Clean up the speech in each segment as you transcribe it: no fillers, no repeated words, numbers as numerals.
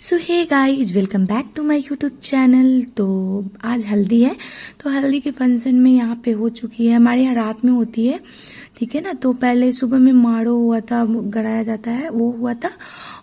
So hey guys, welcome back to my YouTube channel. तो आज हल्दी है, तो हल्दी के फंक्शन में यहाँ पे हो चुकी है। हमारे यहाँ रात में होती है, ठीक है ना। तो पहले सुबह में माड़ो हुआ था, गड़ाया जाता है, वो हुआ था।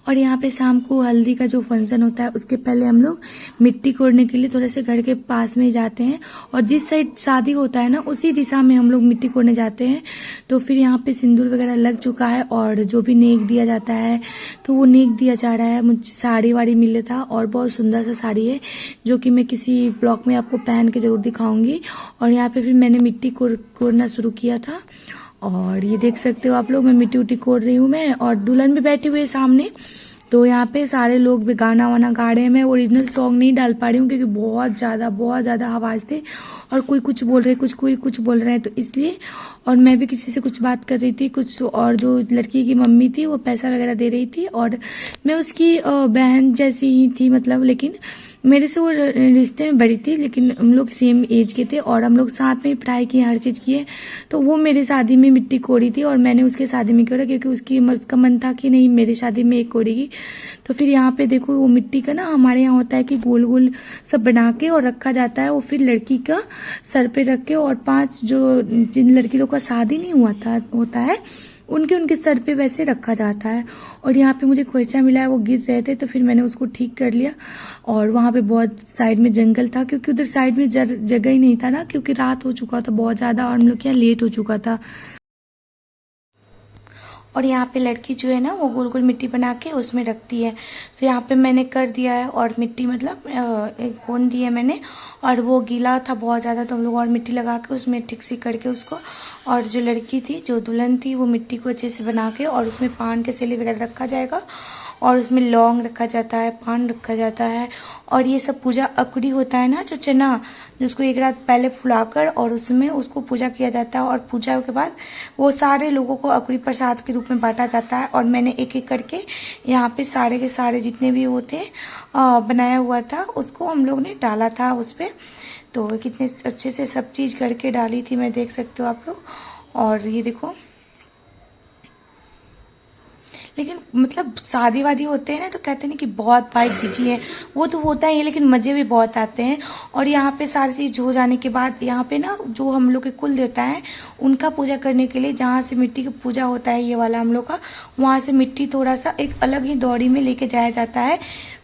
और यहाँ पे शाम को हल्दी का जो फंक्शन होता है उसके पहले हम लोग मिट्टी कोड़ने के लिए थोड़े से घर के पास में जाते हैं, और जिस साइड शादी होता है ना उसी दिशा में हम लोग मिट्टी कोड़ने जाते हैं। तो फिर यहाँ पे सिंदूर वगैरह लग चुका है, और जो भी नेक दिया जाता है तो वो नेक दिया जा रहा है। मुझे साड़ी वाड़ी मिले था, और बहुत सुंदर सा साड़ी है जो कि मैं किसी ब्लॉग में आपको पहन के जरूर दिखाऊंगी। और यहाँ पे फिर मैंने मिट्टी कोड़ना शुरू किया था, और ये देख सकते हो आप लोग, मैं मिट्टी उट्टी कोड़ रही हूँ मैं, और दुल्हन भी बैठी हुई है सामने। तो यहाँ पे सारे लोग भी गाना वाना गा रहे हैं। मैं ओरिजिनल सॉन्ग नहीं डाल पा रही हूँ क्योंकि बहुत ज़्यादा आवाज़ थे, और कोई कुछ बोल रहे, कोई कुछ बोल रहे हैं, तो इसलिए। और मैं भी किसी से कुछ बात कर रही थी कुछ, और जो लड़की की मम्मी थी वो पैसा वगैरह दे रही थी, और मैं उसकी बहन जैसी ही थी मतलब, लेकिन मेरे से वो रिश्ते में बड़ी थी, लेकिन हम लोग सेम एज के थे, और हम लोग साथ में पढ़ाई की, हर चीज़ की है। तो वो मेरी शादी में मिट्टी कोड़ी थी, और मैंने उसके शादी में कोड़ा, क्योंकि उसका मन था कि नहीं मेरी शादी में एक कोड़ेगी। तो फिर यहाँ पे देखो, वो मिट्टी का ना हमारे यहाँ होता है कि गोल गोल सब बना के और रखा जाता है, वो फिर लड़की का सर पे रख के, और 5 जो जिन लड़की लोग का शादी नहीं हुआ था होता है उनके सर पे वैसे रखा जाता है। और यहाँ पे मुझे खोइचा मिला है, वो गिर रहे थे, तो फिर मैंने उसको ठीक कर लिया। और वहाँ पे बहुत साइड में जंगल था, क्योंकि उधर साइड में जगह ही नहीं था ना, क्योंकि रात हो चुका था बहुत ज़्यादा, और हम लोग यहाँ लेट हो चुका था। और यहाँ पे लड़की जो है ना वो गोल गोल मिट्टी बना के उसमें रखती है। तो यहाँ पे मैंने कर दिया है, और मिट्टी मतलब एक कोन दी है मैंने, और वो गीला था बहुत ज़्यादा, तो हम लोग और मिट्टी लगा के उसमें ठीक सी करके उसको। और जो लड़की थी, जो दुल्हन थी, वो मिट्टी को अच्छे से बना के, और उसमें पान के सेले वगैरह रखा जाएगा, और उसमें लौंग रखा जाता है, पान रखा जाता है। और ये सब पूजा अकड़ी होता है ना, जो चना, जिसको एक रात पहले फुलाकर और उसमें उसको पूजा किया जाता है, और पूजा के बाद वो सारे लोगों को अकड़ी प्रसाद के रूप में बांटा जाता है। और मैंने एक एक करके यहाँ पे सारे के सारे जितने भी वो थे बनाया हुआ था, उसको हम लोग ने डाला था उस पर। तो कितने अच्छे से सब चीज़ करके डाली थी, मैं देख सकते हो आप लोग। और ये देखो, लेकिन मतलब शादी वादी होते हैं ना तो कहते हैं कि बहुत वाइब बिजी है, वो तो होता ही है, लेकिन मज़े भी बहुत आते हैं। और यहाँ पे सारी चीज़ हो जाने के बाद यहाँ पे ना जो हम लोग के कुल देवता है उनका पूजा करने के लिए, जहाँ से मिट्टी की पूजा होता है ये वाला हम लोग का, वहाँ से मिट्टी थोड़ा सा एक अलग ही दौरी में लेके जाया जाता है।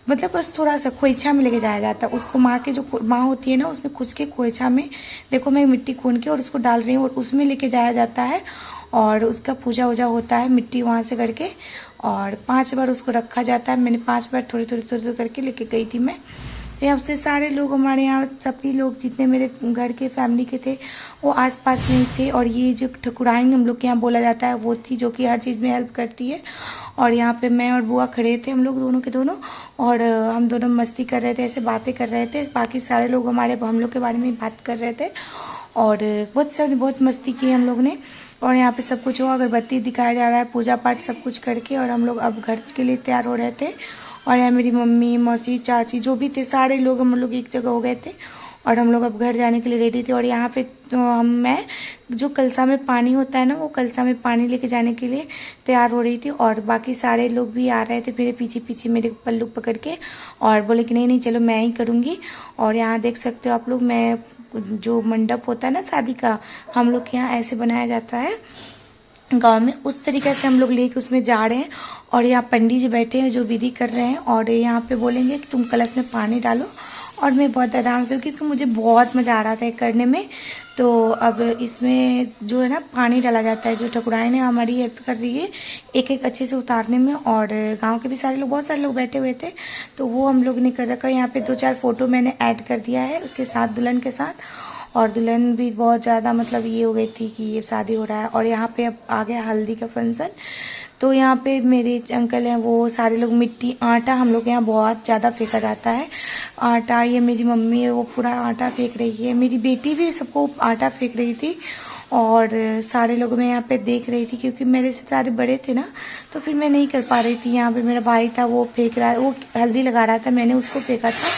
मतलब बस थोड़ा सा खोइछा में लेके जाया जाता है उसको। माँ के जो माँ होती है ना उसमें खुद के खोइछा में, देखो मैं मिट्टी खून के और उसको डाल रही हूँ, और उसमें लेके जाया जाता है, और उसका पूजा वूजा होता है मिट्टी वहाँ से करके। और 5 बार उसको रखा जाता है। मैंने 5 बार थोड़ी थोड़ी करके लेके गई थी मैं। तो यहाँ से सारे लोग, हमारे यहाँ सभी लोग जितने मेरे घर के फैमिली के थे वो आसपास में ही थे। और ये जो ठकुराइन हम लोग के यहाँ बोला जाता है वो थी, जो कि हर चीज़ में हेल्प करती है। और यहाँ पे मैं और बुआ खड़े थे, हम लोग दोनों के दोनों, और हम दोनों मस्ती कर रहे थे, ऐसे बातें कर रहे थे। बाकी सारे लोग हम लोग के बारे में बात कर रहे थे, और बहुत मस्ती की हम लोग ने। और यहाँ पे सब कुछ हो, अगरबत्ती दिखाया जा रहा है, पूजा पाठ सब कुछ करके, और हम लोग अब घर के लिए तैयार हो रहे थे। और यहाँ मेरी मम्मी, मौसी, चाची जो भी थे सारे लोग, हम लोग एक जगह हो गए थे, और हम लोग अब घर जाने के लिए रेडी थे। और यहाँ पे तो मैं जो कलसा में पानी होता है ना, वो कलसा में पानी लेके जाने के लिए तैयार हो रही थी। और बाकी सारे लोग भी आ रहे थे मेरे पीछे पीछे, मेरे पल्लू पकड़ के, और बोले कि नहीं नहीं चलो मैं ही करूँगी। और यहाँ देख सकते हो आप लोग, मैं जो मंडप होता है ना शादी का, हम लोग के यहाँ ऐसे बनाया जाता है गांव में, उस तरीके से हम लोग लेके उसमें जा रहे हैं। और यहाँ पंडित जी बैठे हैं जो विधि कर रहे हैं, और यहाँ पे बोलेंगे कि तुम कलश में पानी डालो। और मैं बहुत आराम से, क्योंकि मुझे बहुत मज़ा आ रहा था करने में। तो अब इसमें जो है ना पानी डाला जाता है, जो ठकुराइन है हमारी हेल्प कर रही है एक एक अच्छे से उतारने में। और गांव के भी सारे लोग, बहुत सारे लोग बैठे हुए थे, तो वो हम लोग ने कर रखा है। यहाँ पे 2-4 फोटो मैंने ऐड कर दिया है उसके साथ, दुल्हन के साथ। और दुल्हन भी बहुत ज़्यादा मतलब ये हो गई थी कि ये शादी हो रहा है। और यहाँ पे अब आ गया हल्दी का फंक्शन। तो यहाँ पे मेरे अंकल हैं, वो सारे लोग मिट्टी, आटा हम लोग यहाँ बहुत ज़्यादा फेंका जाता है आटा। ये मेरी मम्मी है, वो पूरा आटा फेंक रही है, मेरी बेटी भी सबको आटा फेंक रही थी। और सारे लोग मैं यहाँ पे देख रही थी, क्योंकि मेरे से सारे बड़े थे ना, तो फिर मैं नहीं कर पा रही थी। यहाँ पे मेरा भाई था, वो फेंक रहा, वो हल्दी लगा रहा था, मैंने उसको फेंका था,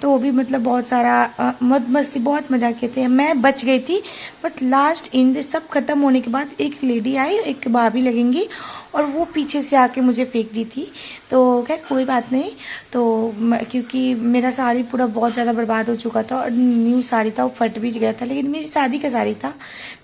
तो वो भी मतलब बहुत सारा मस्ती, बहुत मजा किए थे। मैं बच गई थी, बस लास्ट इन सब खत्म होने के बाद एक लेडी आई, एक भाभी लगेंगी, और वो पीछे से आके मुझे फेंक दी थी। तो खैर कोई बात नहीं। तो क्योंकि मेरा साड़ी पूरा बहुत ज़्यादा बर्बाद हो चुका था और न्यू साड़ी था, वो फट भी गया था, लेकिन मेरी शादी का साड़ी था,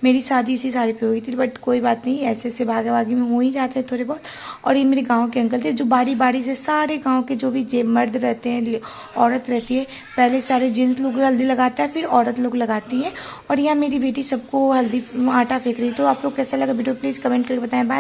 मेरी शादी इसी साड़ी पे हुई थी। बट कोई बात नहीं, ऐसे ऐसे भागे भागी में हो ही जाते हैं थोड़े बहुत। और ये मेरे गांव के अंकल थे जो बारी बारी से सारे गांव के जो भी मर्द रहते हैं, औरत रहती है, पहले सारे जेंट्स लोग हल्दी लगाता है, फिर औरत लोग लगाती है। और यहाँ मेरी बेटी सबको हल्दी आटा फेंक रही। तो आप लोग कैसा लगा वीडियो प्लीज़ कमेंट करके बताएं। बाय।